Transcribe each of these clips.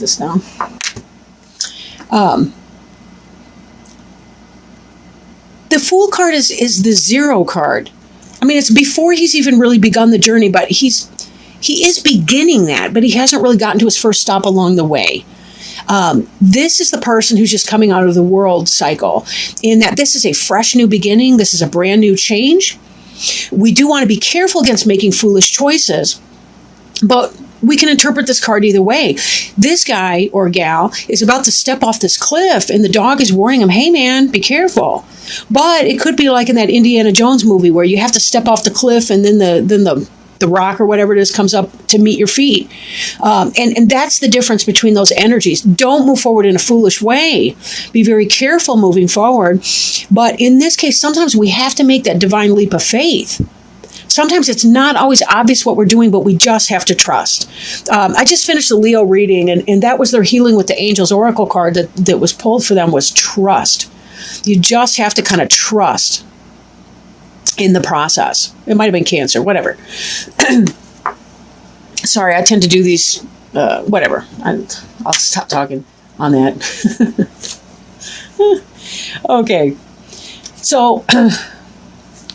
this down. The Fool card is the 0 card. I mean, it's before he's even really begun the journey, but he is beginning that, but he hasn't really gotten to his first stop along the way. This is the person who's just coming out of the world cycle, in that this is a fresh new beginning. This is a brand new change. We do want to be careful against making foolish choices, but we can interpret this card either way. This guy or gal is about to step off this cliff, and the dog is warning him, hey man, be careful. But it could be like in that Indiana Jones movie where you have to step off the cliff, and then the rock or whatever it is comes up to meet your feet. And that's the difference between those energies. Don't move forward in a foolish way. Be very careful moving forward. But in this case, sometimes we have to make that divine leap of faith. Sometimes it's not always obvious what we're doing, but we just have to trust. I just finished the Leo reading, and that was their Healing with the Angels Oracle card that was pulled for them, was trust. You just have to kind of trust in the process. It might have been Cancer, whatever. Sorry, I tend to do these, whatever. I'll stop talking on that. Okay. So,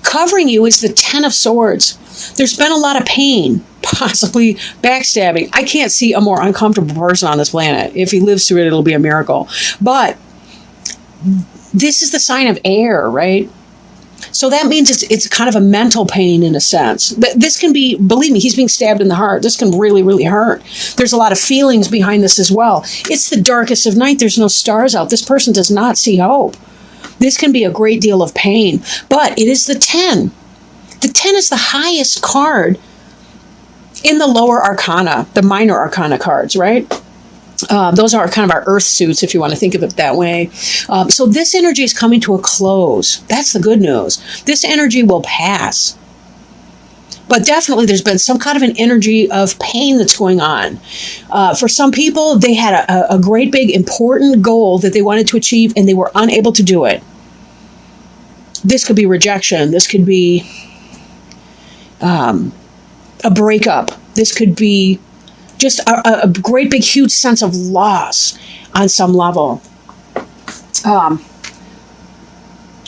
covering you is the 10 of Swords. There's been a lot of pain, possibly backstabbing. I can't see a more uncomfortable person on this planet. If he lives through it, it'll be a miracle. But this is the sign of air, right? So that means it's kind of a mental pain in a sense. This can be, believe me, he's being stabbed in the heart. This can really, really hurt. There's a lot of feelings behind this as well. It's the darkest of night. There's no stars out. This person does not see hope. This can be a great deal of pain, but it is the 10. The 10 is the highest card in the lower arcana, the minor arcana cards, right? Those are kind of our earth suits, if you want to think of it that way. So this energy is coming to a close. That's the good news. This energy will pass. But definitely there's been some kind of an energy of pain that's going on. For some people, they had a great big important goal that they wanted to achieve, and they were unable to do it. This could be rejection. This could be a breakup. This could be just a great big huge sense of loss on some level.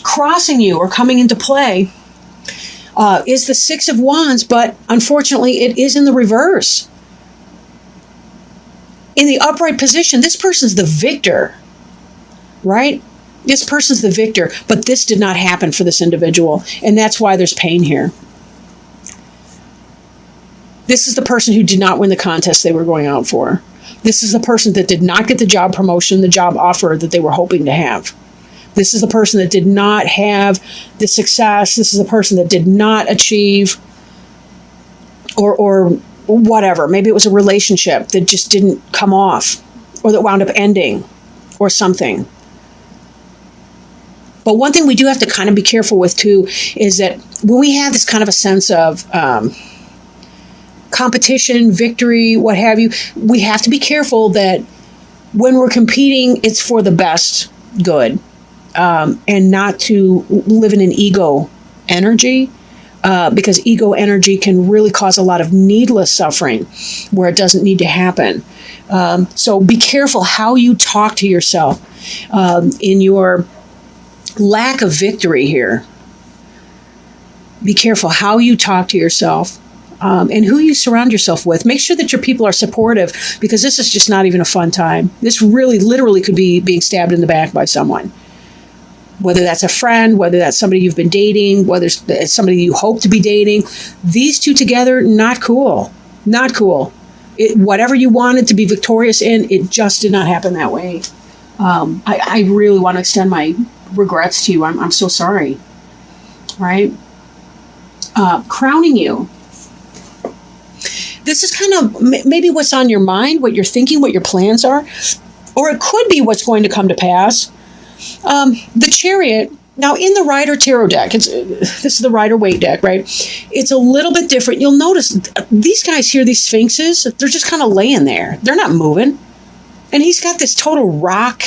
Crossing you or coming into play is the 6 of Wands, but unfortunately it is in the reverse. In the upright position, this person's the victor, right? This person's the victor, but this did not happen for this individual, and that's why there's pain here. This is the person who did not win the contest they were going out for. This is the person that did not get the job promotion, the job offer that they were hoping to have. This is the person that did not have the success. This is the person that did not achieve or whatever. Maybe it was a relationship that just didn't come off, or that wound up ending, or something. But one thing we do have to kind of be careful with too is that when we have this kind of a sense of competition, victory, what have you, we have to be careful that when we're competing, it's for the best good, and not to live in an ego energy, because ego energy can really cause a lot of needless suffering where it doesn't need to happen. So be careful how you talk to yourself in your lack of victory here. Be careful how you talk to yourself. And who you surround yourself with. Make sure that your people are supportive, because this is just not even a fun time. This really literally could be being stabbed in the back by someone. Whether that's a friend, whether that's somebody you've been dating, whether it's somebody you hope to be dating. These two together, not cool. Not cool. Whatever you wanted to be victorious in, it just did not happen that way. I really want to extend my regrets to you. I'm so sorry. Right? Crowning you. This is kind of maybe what's on your mind, what you're thinking, what your plans are, or it could be what's going to come to pass. The Chariot, now in the Rider Tarot deck, this is the Rider Waite deck, right? It's a little bit different. You'll notice these guys here, these Sphinxes, they're just kind of laying there. They're not moving. And he's got this total rock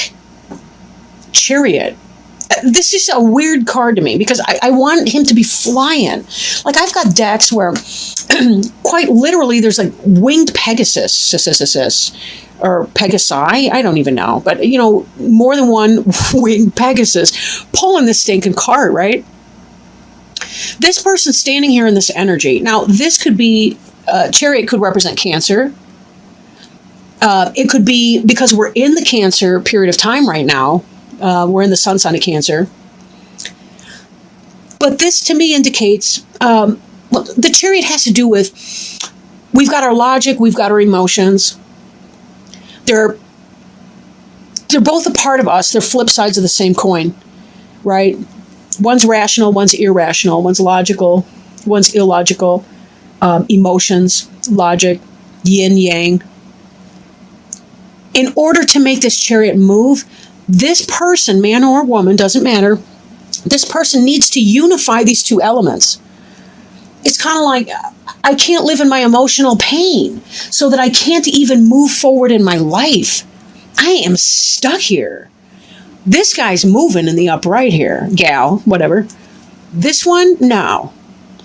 chariot. This is a weird card to me because I want him to be flying. Like I've got decks where quite literally there's like winged Pegasus or Pegasi, I don't even know, but more than one winged Pegasus pulling this stinking cart, right? This person standing here in this energy. Now, this could be, Chariot could represent Cancer. It could be because we're in the Cancer period of time right now. We're in the sun sign of Cancer. But this to me indicates, the Chariot has to do with, we've got our logic, we've got our emotions. They're both a part of us. They're flip sides of the same coin, right? One's rational, one's irrational, one's logical, one's illogical. Emotions, logic, yin, yang. In order to make this Chariot move, this person, man or woman, doesn't matter, this person needs to unify these two elements. It's kind of like, I can't live in my emotional pain so that I can't even move forward in my life. I am stuck here. This guy's moving in the upright here, gal, whatever. This one, no.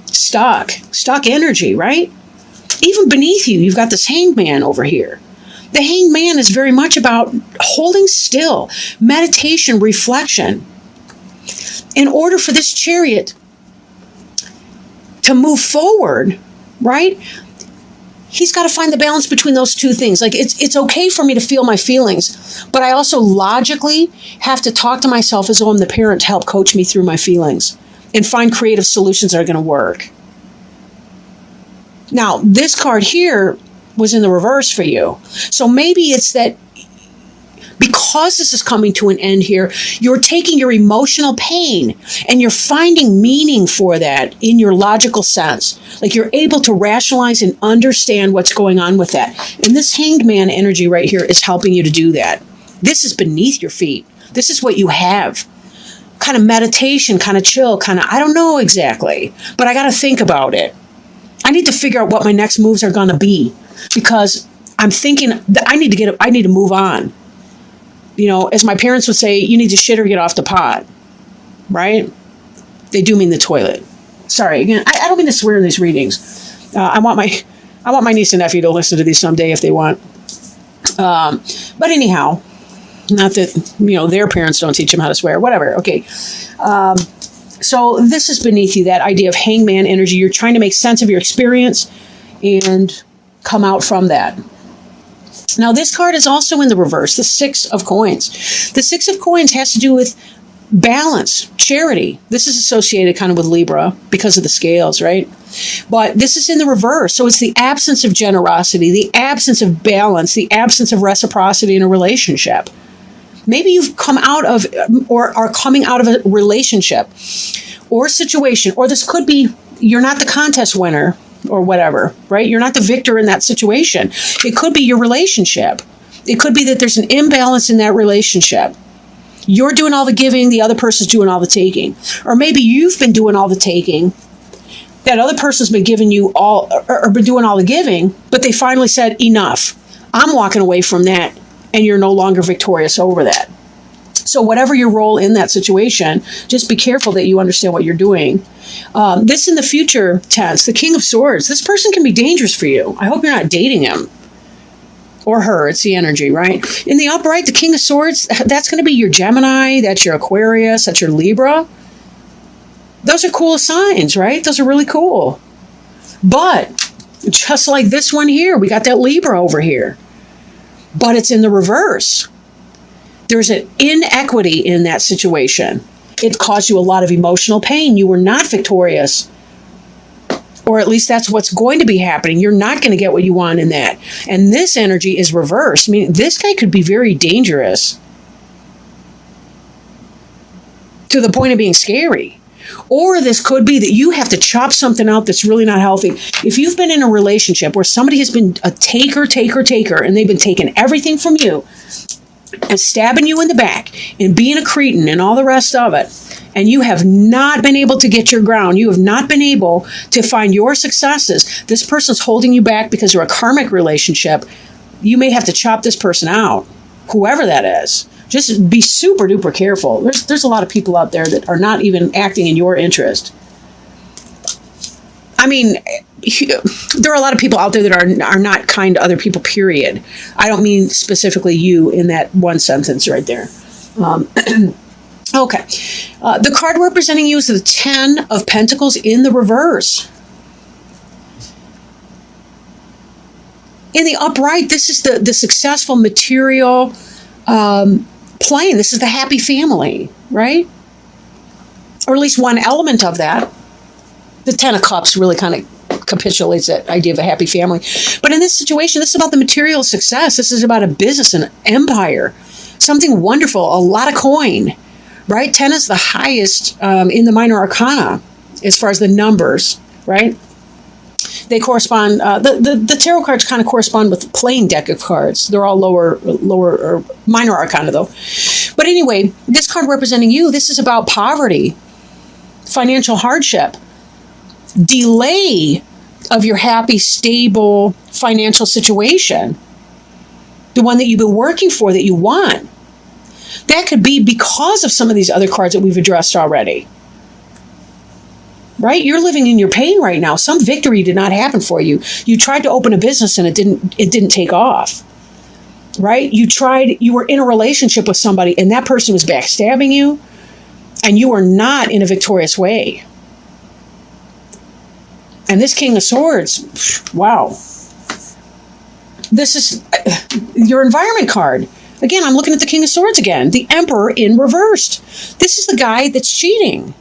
Stuck energy, right? Even beneath you, you've got this Hanged Man over here. The Hanged Man is very much about holding still, meditation, reflection. In order for this Chariot to move forward, right? He's got to find the balance between those two things. Like, it's okay for me to feel my feelings, but I also logically have to talk to myself as though I'm the parent to help coach me through my feelings and find creative solutions that are going to work. Now, this card here was in the reverse for you. So maybe it's that because this is coming to an end here, you're taking your emotional pain and you're finding meaning for that in your logical sense. Like, you're able to rationalize and understand what's going on with that. And this Hanged Man energy right here is helping you to do that. This is beneath your feet. This is what you have. Kind of meditation, kind of chill, kind of, I don't know exactly, but I got to think about it. I need to figure out what my next moves are going to be, because I'm thinking that I need to move on. As my parents would say, you need to shit or get off the pot, right? They do mean the toilet. Sorry, again, I don't mean to swear in these readings. I want my niece and nephew to listen to these someday if they want. But anyhow, not that, their parents don't teach them how to swear, whatever. Okay. So this is beneath you, that idea of Hanged Man energy. You're trying to make sense of your experience and come out from that. Now, this card is also in the reverse, the Six of Coins. The Six of Coins has to do with balance, charity. This is associated kind of with Libra because of the scales, right? But this is in the reverse. So it's the absence of generosity, the absence of balance, the absence of reciprocity in a relationship. Maybe you've come out of or are coming out of a relationship or situation, or this could be you're not the contest winner or whatever, right? You're not the victor in that situation. It could be your relationship. It could be that there's an imbalance in that relationship. You're doing all the giving, the other person's doing all the taking. Or maybe you've been doing all the taking, that other person's been giving you all, or been doing all the giving, but they finally said, enough. I'm walking away from that, and you're no longer victorious over that. So whatever your role in that situation, just be careful that you understand what you're doing. This in the future tense, the King of Swords, this person can be dangerous for you. I hope you're not dating him or her. It's the energy, right? In the upright, the King of Swords, that's going to be your Gemini, that's your Aquarius, that's your Libra. Those are cool signs, right? Those are really cool. But just like this one here, we got that Libra over here. But it's in the reverse. There's an inequity in that situation. It caused you a lot of emotional pain. You were not victorious. Or at least that's what's going to be happening. You're not going to get what you want in that. And this energy is reversed. I mean, this guy could be very dangerous to the point of being scary. Or this could be that you have to chop something out that's really not healthy. If you've been in a relationship where somebody has been a taker, and they've been taking everything from you and stabbing you in the back and being a cretin and all the rest of it, and you have not been able to get your ground, you have not been able to find your successes, this person's holding you back because they're a karmic relationship, you may have to chop this person out, whoever that is. Just be super duper careful. There's a lot of people out there that are not even acting in your interest. I mean, there are a lot of people out there that are not kind to other people, period. I don't mean specifically you in that one sentence right there. Okay. The card representing you is the 10 of Pentacles in the reverse. In the upright, this is the successful material plane. This is the happy family, right? Or at least one element of that. The 10 of Cups really kind of capitulates that idea of a happy family. But in this situation, this is about the material success. This is about a business, an empire, something wonderful, a lot of coin, right? 10 is the highest in the minor arcana as far as the numbers, right? They correspond, the tarot cards kind of correspond with the playing deck of cards. They're all lower or minor arcana though. But anyway, this card representing you, this is about poverty, financial hardship, delay of your happy, stable financial situation, the one that you've been working for, that you want. That could be because of some of these other cards that we've addressed already. Right? You're living in your pain right now. Some victory did not happen for you. You tried to open a business and it didn't take off. Right? You were in a relationship with somebody and that person was backstabbing you and you were not in a victorious way. And this King of Swords, wow. This is your environment card. Again, I'm looking at the King of Swords again. The Emperor in reversed. This is the guy that's cheating.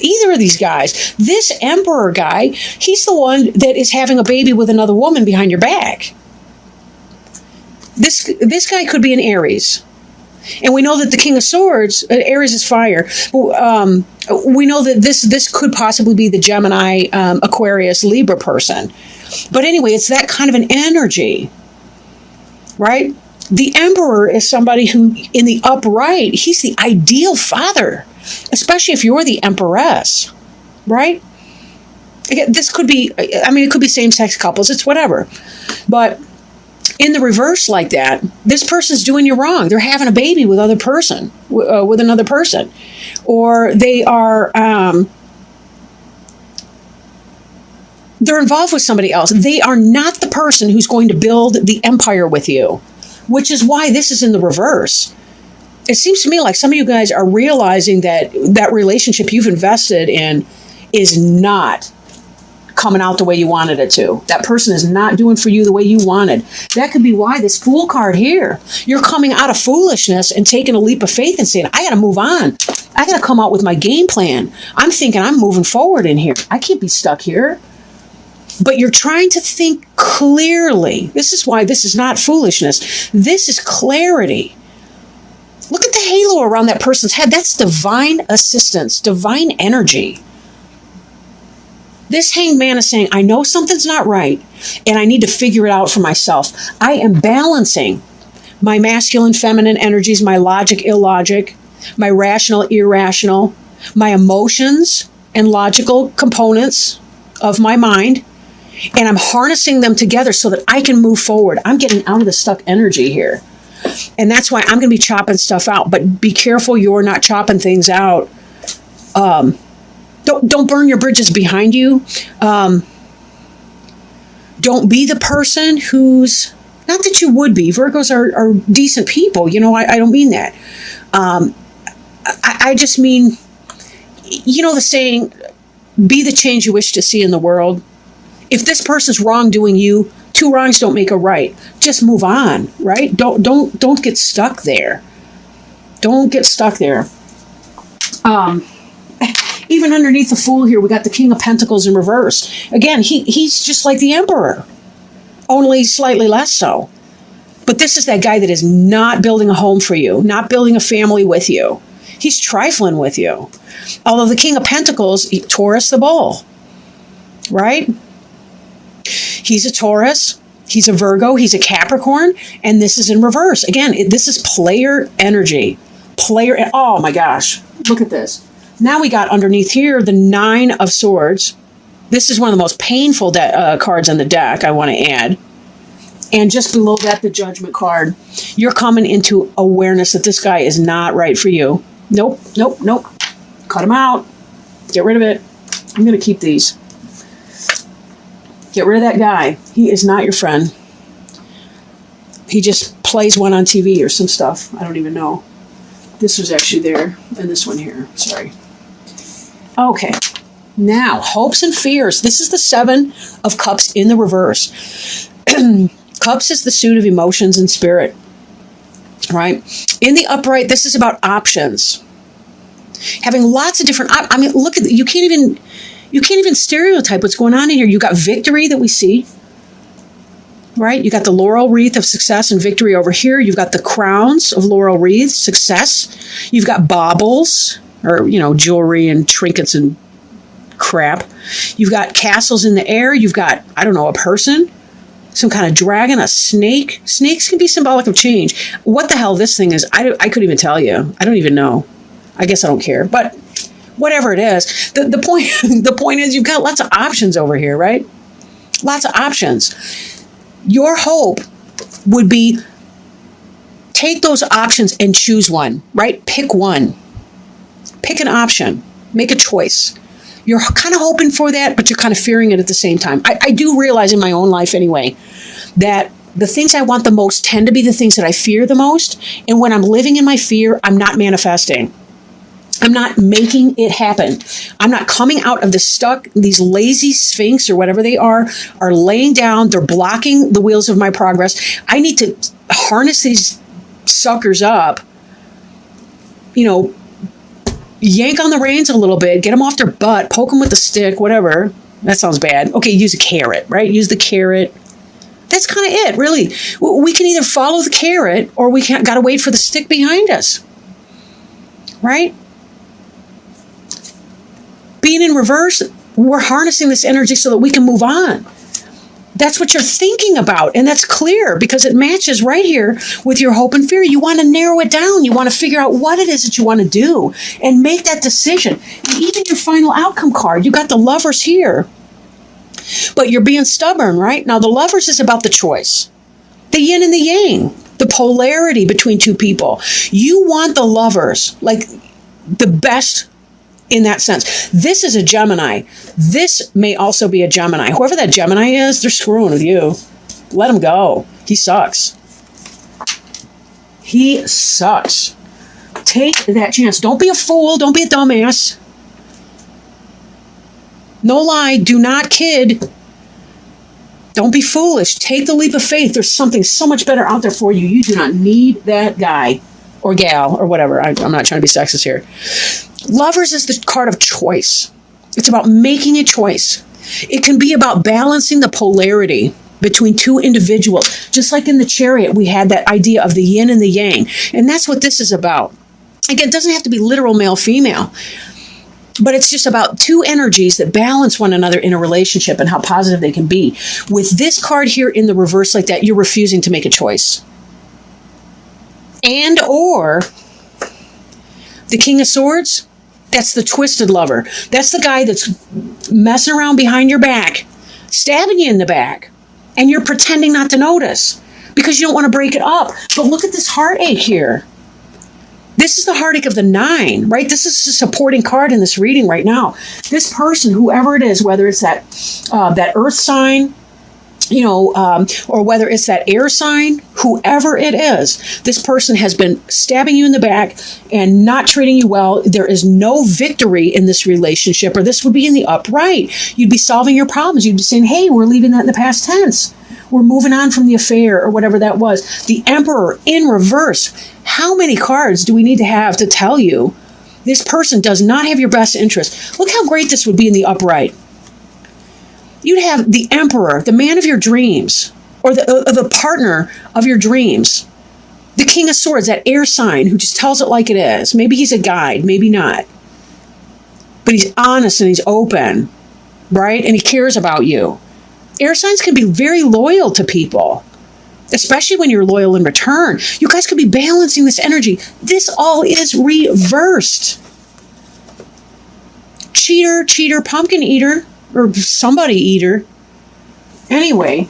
Either of these guys. This Emperor guy, he's the one that is having a baby with another woman behind your back. This guy could be an Aries. And we know that the King of Swords, Aries is fire. We know that this could possibly be the Gemini, Aquarius, Libra person. But anyway, it's that kind of an energy, right? The Emperor is somebody who, in the upright, he's the ideal father, especially if you're the Empress, right? Again, this could be, I mean, it could be same-sex couples, it's whatever. But in the reverse like that, this person's doing you wrong. They're having a baby with another person. Or they are, they're involved with somebody else. They are not the person who's going to build the empire with you, which is why this is in the reverse. It seems to me like some of you guys are realizing that that relationship you've invested in is not coming out the way you wanted it to. That person is not doing for you the way you wanted. That could be why this Fool card here. You're coming out of foolishness and taking a leap of faith and saying, I got to move on. I got to come out with my game plan. I'm thinking I'm moving forward in here. I can't be stuck here. But you're trying to think clearly. This is why this is not foolishness. This is clarity. Look at the halo around that person's head. That's divine assistance, divine energy. This Hanged Man is saying, I know something's not right, and I need to figure it out for myself. I am balancing my masculine, feminine energies, my logic, illogic, my rational, irrational, my emotions and logical components of my mind, and I'm harnessing them together so that I can move forward. I'm getting out of the stuck energy here. And that's why I'm going to be chopping stuff out. But be careful you're not chopping things out. Don't burn your bridges behind you. Don't be the person who's, not that you would be. Virgos are decent people. You know, I don't mean that. I just mean, you know the saying, be the change you wish to see in the world. If this person's wrongdoing you, two wrongs don't make a right. Just move on, right? Don't get stuck there. Don't get stuck there. Even underneath the Fool here, we got the King of Pentacles in reverse. Again, he's just like the Emperor, only slightly less so. But this is that guy that is not building a home for you, not building a family with you. He's trifling with you. Although the King of Pentacles, Taurus the bull, right? He's a Taurus, he's a Virgo, he's a Capricorn, and this is in reverse. Again, this is player energy. Oh my gosh, look at this. Now we got underneath here the 9 of Swords. This is one of the most painful cards on the deck, I want to add. And just below that, the Judgment card. You're coming into awareness that this guy is not right for you. Nope. Cut him out. Get rid of it. I'm going to keep these. Get rid of that guy. He is not your friend. He just plays one on TV or some stuff. I don't even know. This was actually there, and this one here. Sorry. Okay. Now, hopes and fears. This is the 7 of Cups in the reverse. Cups is the suit of emotions and spirit. Right? In the upright, this is about options. Having lots of different, I mean, look at, you can't even stereotype what's going on in here. You got victory that we see. Right? You got the laurel wreath of success and victory over here. You've got the crowns of laurel wreaths, success. You've got baubles, or, jewelry and trinkets and crap. You've got castles in the air. You've got, I don't know, a person, some kind of dragon, a snake. Snakes can be symbolic of change. What the hell this thing is, I couldn't even tell you. I don't even know. I guess I don't care. But whatever it is, the point is you've got lots of options over here, right? Lots of options. Your hope would be take those options and choose one, right? Pick one. Pick an option. Make a choice. You're kind of hoping for that, but you're kind of fearing it at the same time. I do realize in my own life anyway, that the things I want the most tend to be the things that I fear the most. And when I'm living in my fear, I'm not manifesting. I'm not making it happen. I'm not coming out of the stuck, these lazy sphinx or whatever they are laying down. They're blocking the wheels of my progress. I need to harness these suckers up, yank on the reins a little bit, get them off their butt, poke them with the stick, whatever. That sounds bad. Okay, use a carrot, right? Use the carrot. That's kind of it, really. We can either follow the carrot or we got to wait for the stick behind us, right? Being in reverse, we're harnessing this energy so that we can move on. That's what you're thinking about, and that's clear because it matches right here with your hope and fear. You want to narrow it down. You want to figure out what it is that you want to do and make that decision. And even your final outcome card, you got the Lovers here, but you're being stubborn, right? Now, the Lovers is about the choice, the yin and the yang, the polarity between two people. You want the Lovers, like the best in that sense. This is a Gemini. This may also be a Gemini. Whoever that Gemini is, they're screwing with you. Let him go. He sucks. He sucks. Take that chance. Don't be a fool. Don't be a dumbass. No lie. Do not kid. Don't be foolish. Take the leap of faith. There's something so much better out there for you. You do not need that guy or gal or whatever. I'm not trying to be sexist here. Lovers is the card of choice. It's about making a choice. It can be about balancing the polarity between two individuals. Just like in the Chariot, we had that idea of the yin and the yang. And that's what this is about. Again, it doesn't have to be literal male-female. But it's just about two energies that balance one another in a relationship and how positive they can be. With this card here in the reverse like that, you're refusing to make a choice. And or the King of Swords, that's the twisted lover. That's the guy that's messing around behind your back, stabbing you in the back, and you're pretending not to notice because you don't want to break it up. But look at this heartache here. This is the heartache of the 9, right? This is a supporting card in this reading right now. This person, whoever it is, whether it's that earth sign, or whether it's that air sign, whoever it is, this person has been stabbing you in the back and not treating you well. There is no victory in this relationship, or this would be in the upright. You'd be solving your problems. You'd be saying, hey, we're leaving that in the past tense. We're moving on from the affair or whatever that was. The Emperor in reverse. How many cards do we need to have to tell you this person does not have your best interest? Look how great this would be in the upright. You'd have the Emperor, the man of your dreams, or the partner of your dreams. The King of Swords, that air sign who just tells it like it is. Maybe he's a guide, maybe not. But he's honest and he's open, right? And he cares about you. Air signs can be very loyal to people, especially when you're loyal in return. You guys could be balancing this energy. This all is reversed. Cheater, pumpkin eater, or somebody eater. Anyway,